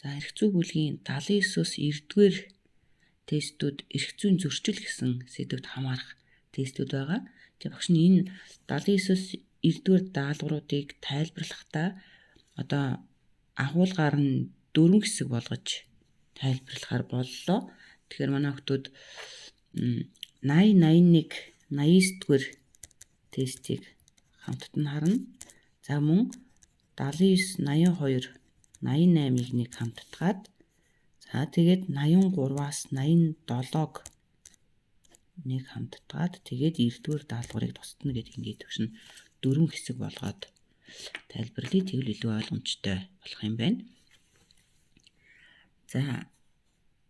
За эрх зүй бүлгийн 79-өөс 90-р тестүүд эрх зүйн зөрчил гэсэн сэдвт хамаарах тестүүд байгаа. Тэгээ багш нь энэ 79-өөс 90-р даалгавруудыг тайлбарлахдаа одоо агуулгаар нь 4 хэсэг болгож тайлбарлахаар боллоо. Тэгэхээр манай хүүхдүүд 80, 81, 89-р тестийг хамтд нь харна. За мөн 79, 82, 88-ыг нэг хамтдгаад за тэгээд 83-аас 87-г нэг хамтдгаад тэгээд 90-р даалгаврыг тусдна гэдэг ингээд төвшин 4 хэсэг болгоод тайлбарлая. Тэгвэл илүү ойлгомжтой болох юм байна. За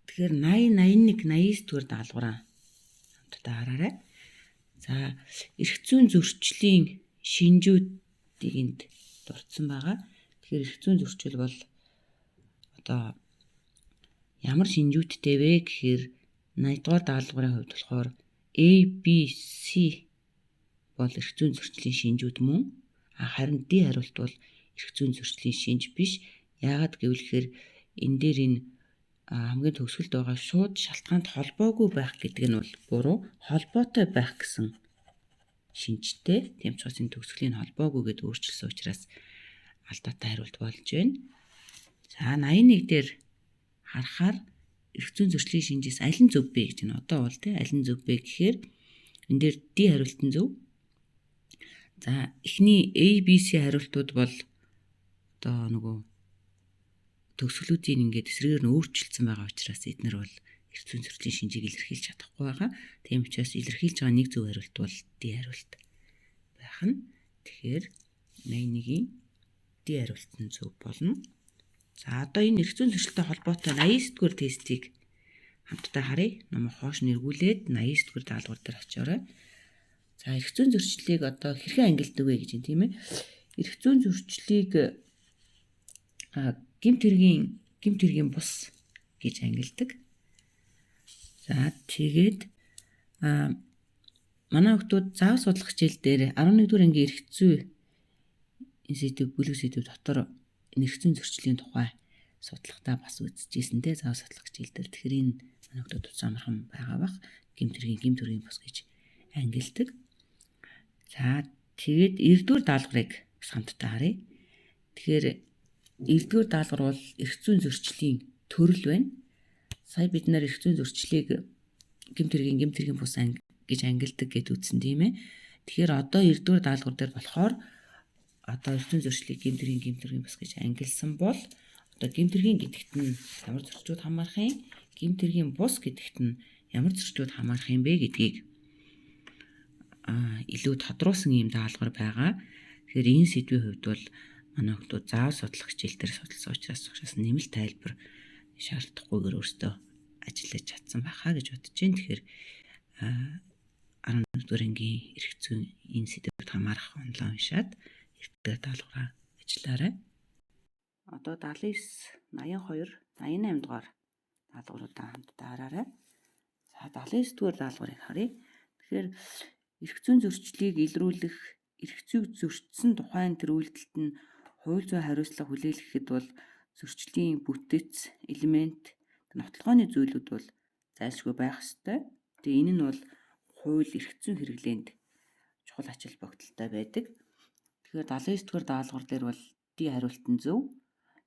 тэгэхээр 80, 81, 89-р даалгавраа хамтдаа хараарай. За эрх зүйн зөрчлийн шинжүүдийг энд дурдсан байгаа. Тэгэхээр эрх зүйн зөрчил бол одоо ямар шинжүүдтэй вэ гэхээр 80-р даалгаврын хувьд болохоор A, B, C бол эрх зүйн зөрчлийн шинжүүд мөн. Харин D хариулт бол эрх зүйн зөрчлийн шинж биш. Яагаад гэвэл энэ дээр энэ хамгийн төгсгөлд байгаа шууд шалтгаанд холбоогүй байх гэдэг нь бол буруу. Холбоотой байх гэсэн шинжтэй. Тийм ч бас энэ төгсгөлийн холбоогүй гэдээ өөрчилсөн учраас алдаатай хариулт болж байна. За 81 дээр харахаар эрх зүйн зөрчлийн шинжээс аль нь зөв бэ гэж байна. Одоо бол тий аль нь зөв бэ гэхээр энэ дээр D хариулт нь зөв. За эхний A, B, C хариултууд бол одоо нөгөө төгсгөлүүдийн ингээд эсрэгээр нь өөрчилсөн байгаа учраас эдгээр бол эрх зүйн зөрчлийн шинжийг илэрхийлж чадахгүй байгаа. Тийм учраас илэрхийлж байгаа нэг зөв хариулт бол D хариулт байх нь. Тэгэхээр 81-ийн D хариулт нь зөв болно. За одоо энэ эрх зүйн зөрчилтэй холбоотой 89-р тестийг хамтдаа харъя. Номоо хоош нэргүүлээд 89-р даалгавар дээр очиорой. За эрх зүйн зөрчлийг одоо хэрхэн ангилдаг вэ гэж юм тийм ээ. Эрх зүйн зөрчлийг гэмт хэргийн бус гэж ангилдаг. За тэгээд манай хүүхдүүд заав судлах хичээл дээр 11-р ангийн эрх зүй энэ сэдв бүлэг сэдв дотор эрх зүйн зөрчлийн тухай судлахтаа бас үзчихсэн те заав судлах хичээл дээр. Тэгэхээр энэ манай хүүхдүүд самархан байгаа бах. Гэмт хэргийн бус гэж ангилдаг. За тэгээд 90-р даалгаврыг хамтдаа харъя. Тэгэхээр 90-р даалгавар бол эрх зүйн зөрчлийн төрөл байна. Сая бид нар эрх зүйн зөрчлийг гэмт хэргийн бус гэж ангилдаг гэд үзсэн тийм ээ. Тэгэхээр одоо 90-р даалгавар дээр болохоор одоо эрх зүйн зөрчлийг гэмт хэргийн бус гэж ангилсан бол одоо гэмт хэргийн гэдэгт нь ямар зөрчилүүд хамаарах юм, гэмт хэргийн бус гэдэгт нь ямар зөрчилүүд хамаарах юм бэ гэдгийг илүү тодруулсан юм даалгавар байгаа. Тэгэхээр энэ сэдвийн хувьд бол манай хүүхдүүд заав судлах хичээл дээр судалсан учраас нэмэлт тайлбар шаардахгүйгээр өөртөө ажиллаж чадсан байхаа гэж бодож байна. Тэгэхээр 11-р ангийн эрх зүйн энэ сэдвүүд хамаарах онлайн уншаад эртдээ даалгавраа ажиллаарай. Одоо 79, 82, 88 дугаар даалгавруудаа хамтдаа хараарай. За 79-р даалгаврыг харъя. Тэгэхээр эрх зүйн зөрчлийг илрүүлэх, эрх зүйг зөрчсөн тухайн тэр үйлдэлт нь хууль зүйн хариуцлага хүлээлгэхэд бол зөрчлийн бүтэц, элемент, нотлохооны зүйлүүд бол зайлшгүй байх ёстой. Тэгээ энэ нь бол хууль эрх зүйн хэрэглээнд чухал ач холбогдолтой байдаг. Тэгэхээр 79-р даалгавар дээр бол D хариулт нь зөв.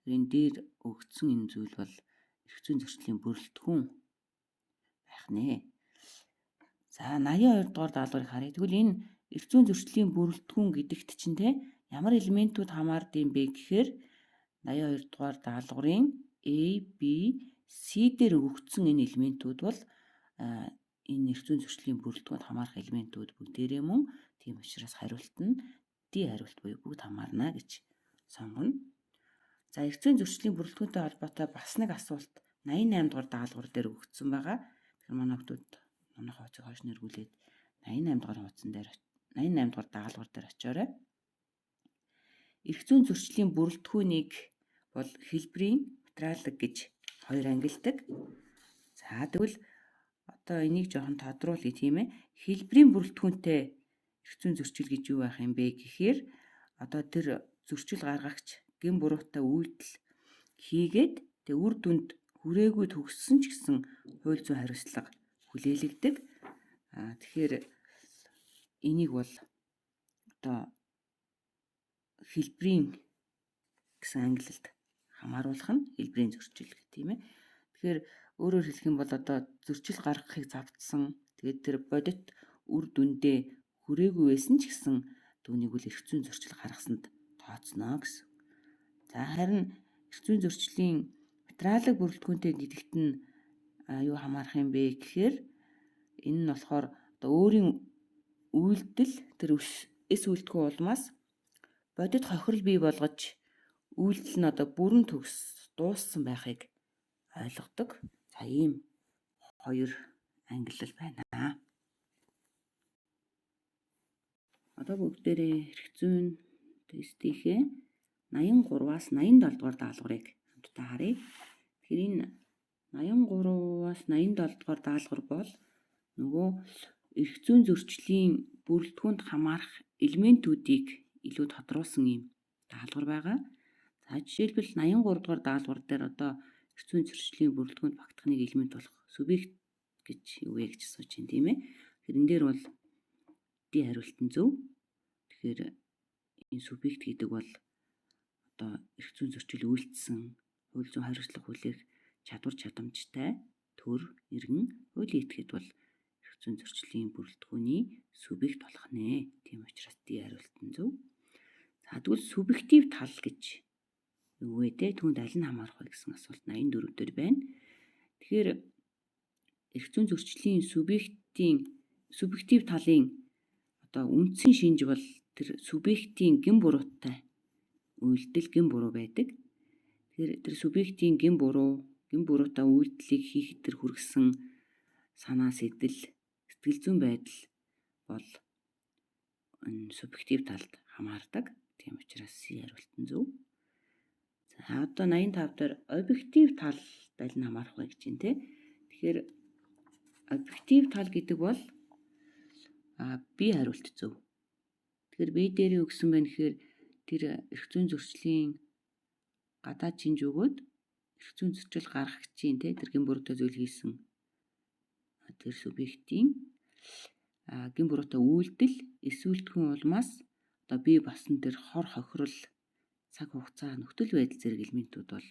Энэ дээр өгсөн энэ зүйл бол эрх зүйн зөрчлийн бүрэлдэхүүн байх нэ. За 82 дугаар даалгаврыг харъя. Тэгвэл энэ эрх зүйн зөрчлийн бүрэлдэхүүн гэдэгт чинь те ямар элементүүд хамаардаг юм бэ гэхээр 82 дугаар даалгаврын A, B, C дээр өгөгдсөн энэ элементүүд бол энэ эрх зүйн зөрчлийн бүрэлдэхүүнд хамаарах элементүүд бүгдээрээ мөн. Тийм учраас хариулт нь D хариулт буюу бүгд хамаарна гэж сонгоно. За эрх зүйн зөрчлийн бүрэлдэхүүнтэй холбоотой бас нэг асуулт 88 дугаар даалгавар дээр өгөгдсөн байгаа. Тэгэхээр манай хүүхдүүд номын хуудсыг хойш нэргүүлээд 88 дугаар даалгавар дээр очиорой. Эрх зүйн зөрчлийн бүрэлдэхүүнийг бол хэлбэрийн материалог гэж хоёр ангилдаг. За тэгвэл одоо энийг жоохон тодруулъя тийм ээ. Хэлбэрийн бүрэлдэхүүнтэй эрх зүйн зөрчил гэж юу байх юм бэ гэхээр одоо тэр зөрчил гаргагч гин буруутай үйлдэл хийгээд Тэгээ үр дүнд хүрээгүй төгссөн ч гэсэн хууль зүйн хариуцлага хүлээлгдэг. Тэгэхээр энийг бол одоо хэлбэрийн гэсэн ангилалд хамааруулах нь хэлбэрийн зөрчил гэх тийм ээ. Тэгэхээр өөрөөр хэлэх юм бол одоо зөрчил гаргахыг завдсан. Тэгээд тэр бодит үр дүндээ хүрээгүй байсан ч гэсэн түүнийг үл эрх зүйн зөрчил гаргасанд тооцно гэсэн. За харин эрх зүйн зөрчлийн материалын бүрэлдэхүүнтэй гэдэгт нь юу хамаарах юм бэ гэхээр энэ нь болохоор одоо өөрийн үйлдэл тэр эс үйлдэлгүй улмаас бодит хохирол бий болгож үйлдэл нь одоо бүрэн дууссан байхыг ойлгодог. За ийм хоёр ангиллал байна. Одоо бүгдээрээ эрх зүйн тестийнхээ 83-аас 87 дугаар даалгаврыг хамтдаа харъя. Тэгэхээр энэ 83-аас 87 дугаар даалгавар бол нөгөө эрх зүйн зөрчлийн бүрэлдэхүүнд хамаарах элементүүдийг илүү тодруулсан юм даалгавар байгаа. За жишээлбэл 83 дугаар даалгавар дээр одоо эрх зүйн зөрчлийн бүрэлдэхүүнд багтах нэг элемент болох субъект гэж юу вэ гэж асууж байна тийм ээ. Тэгэхээр энэ дээр бол D хариулт нь зөв. Тэгэхээр энэ субъект гэдэг бол одоо эрх зүйн зөрчил үйлдсэн хууль зүйн хариуцлага хүлээх чадвар чадамжтай төр иргэн хуулийн этгээд бол эрх зүйн зөрчлийн бүрэлдэхүүний субъект болох нэ. Тийм учраас D хариулт нь зөв. За тэгвэл субъектив тал гэж юу вэ те? Түүнд аль нь хамаарах вэ гэсэн асуулт 84 дээр байна. Тэгэхээр эрх зүйн зөрчлийн субъектив талын одоо үндсэн шинж бол тэр субъектийн гин буруутай үйлдэл гин буруу байдаг. Тэгэхээр тэр субъектийн гин буруутай үйлдэлийг хийхэд тэр хүргэсэн санаа сэтгэл зүйн байдал бол энэ субъектив талд хамаардаг. Тийм учраас C хариулт нь зөв. За одоо 85 дээр объектив тал аль нь хамаарах вэ гэж байна те. Тэгэхээр объектив тал гэдэг бол B хариулт зөв. Тэгэхээр B дээр юу гэсэн бэ гэхээр тэр эрх зүйн зөрчлийн гадаад шинж өгөөд эрх зүйн зөрчил гаргагчийн те тэр гин буруутай зүйл хийсэн тэр субъектийн гин буруутай үйлдэл эсвэлтхэн улмаас одоо бий басан тэр хор хохирол цаг хугацаа нөхцөл байдал зэрэг элементүүд бол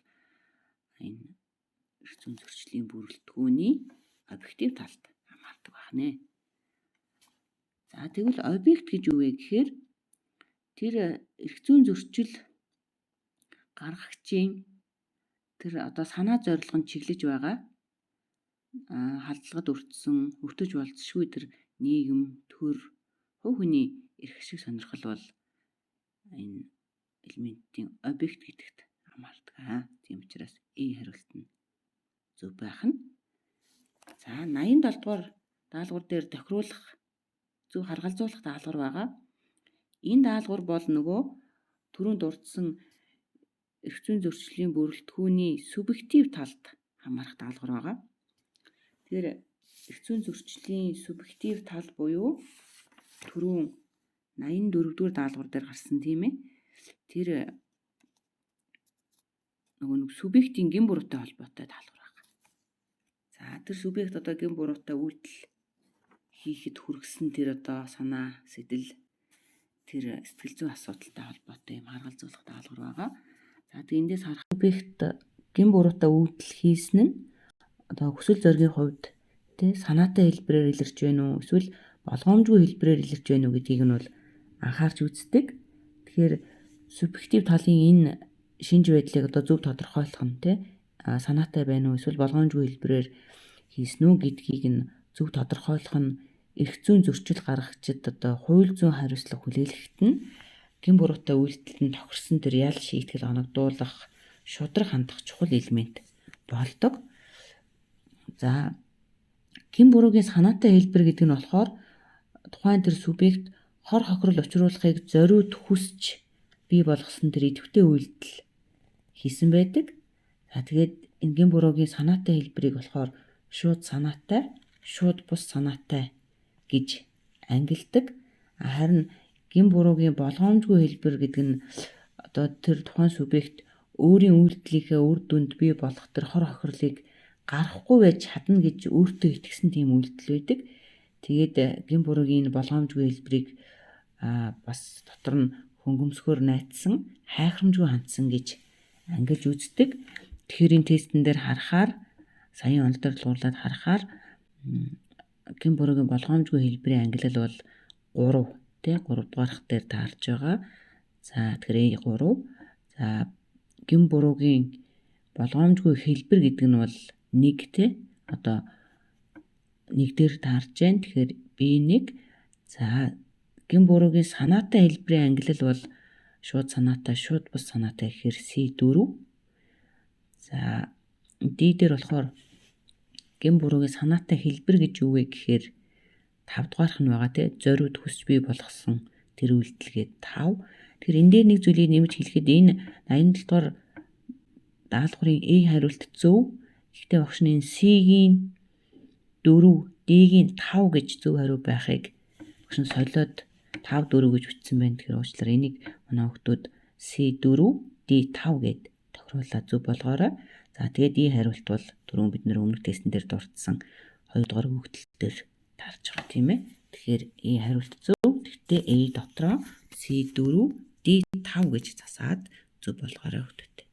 энэ эрх зүйн зөрчлийн бүрэлдэхүүний объектив талд хамаардаг байна. За тэгвэл объект гэж юу вэ гэхээр тэр эрх зүйн зөрчил гаргагчийн тэр одоо санаа зорилго нь чиглэж байгаа халдлагад өртөж болцсогүй тэр нийгэм төр хувь хүний эрх ашиг сонирхол бол энэ элементийн объект гэдэгт хамаардаг. Тийм учраас E хариулт нь зөв байх нь. За 87 дугаар даалгавар дээр тохируулах зөв харгалзуулах даалгавар байгаа. Энэ даалгавар бол нөгөө түрүүнд дурдсан эрх зүйн зөрчлийн бүрэлдэхүүний субъектив талд хамаарах даалгавар байгаа. Тэгэхээр эрх зүйн зөрчлийн субъектив тал буюу түрүүн 84 дугаар даалгавар дээр гарсан тийм ээ. Тэр нөгөө нэг субъектийн гин буруутай холбоотой даалгавар байгаа. За тэр субъект одоо гин буруутай үйлдэл хийхэд хүргэсэн тэр одоо санаа сэтгэл тэр сэтгэл зүйн асуудалтай холбоотой юм харгалзуулах даалгавар байгаа. За тэгээ эндээс харах субъект гин буруутай үйлдэл хийсэн нь одоо хүсэл зоригийн хувьд тий санаатай хэлбэрээр илэрч байна уу эсвэл болгоомжгүй хэлбэрээр илэрч байна уу гэдгийг нь бол анхаарч үздэг. Тэгэхээр субъектив талын энэ шинж байдлыг одоо зөв тодорхойлох нь тий санаатай байна уу эсвэл болгоомжгүй хэлбэрээр хийсэн үү гэдгийг нь зөв тодорхойлох нь эрх зүйн зөрчил гаргагчид одоо хууль зүйн хариуцлага хүлээлгэхэд нь гин буруутай үйлдэлд тохирсон тэр ял шийтгэл оногдуулах шудраг хандах чухал элемент болдог. За гин буруугийн санаатай хэлбэр гэдэг нь болохоор тухайн тэр субъект хор хохирол учруулахыг зориуд хүсч бий болгосон тэр идэвхтэй үйлдэл хийсэн байдаг. За тэгээд энэ гин буруугийн санаатай хэлбэрийг болохоор шууд санаатай, шууд бус санаатай гэж ангилдаг. Харин гин буруугийн болгоомжгүй хэлбэр гэдэг нь одоо тэр тухайн субъект өөрийн үйлдэлийнхээ үр дүнд бий болох тэр хор хохирлыг гарахгүй байж чадна гэж өөртөө итгэсэн тийм үйлдэл байдаг. Тэгээд гин буруугийн болгоомжгүй хэлбэрийг бас дотор нь хөнгөмсгөр найтсан, хайхрамжгүй хандсан гэж ангилж үздэг. Тэгэхээр энэ тестэн дээр харахаар саяын онолдорлуулаад харахаар гин буруугийн болгоомжгүй хэлбэрийн ангилал бол 3 дугаарх дээр таарж байгаа. За тэгэхээр A3. За гин буруугийн болгоомжгүй хэлбэр гэдэг нь бол 1 одоо 1 дээр таарж байна. Тэгэхээр B1. За гин буруугийн санаатай хэлбэрийн ангилал бол шууд санаатай, шууд бус санаатай гэхээр C4. За D дээр болохоор гин буруугийн санаатай хэлбэр гэж юу вэ гэхээр 5 дугаарх нь байгаа те. Зориуд хүсч бий болгосон тэр үйлдэлгээд 5. Тэгэхээр энэ дээр нэг зүйлийг нэмж хэлэхэд энэ 87 дугаар даалгаврын A хариулт зөв. Гэхдээ багш нь энэ C-гийн 4, D-гийн 5 гэж зөв хариу байхыг багш нь солиод 5 4 гэж бичсэн байна. Тэгэхээр уучлаарай энийг манай хүүхдүүд C4, D5 гэд тохируулаад зөв болгоорой. За тэгээд E хариулт бол түрүүн бид нэр өмнөх тестэн дээр дурдсан 2 дугаар хүүхдэл дээр таарч байгаа тийм ээ. Тэгэхээр E хариулт зөв. Гэхдээ A дотроо C4, D5 гэж засаад зөв болгоорой хүүхдүүд.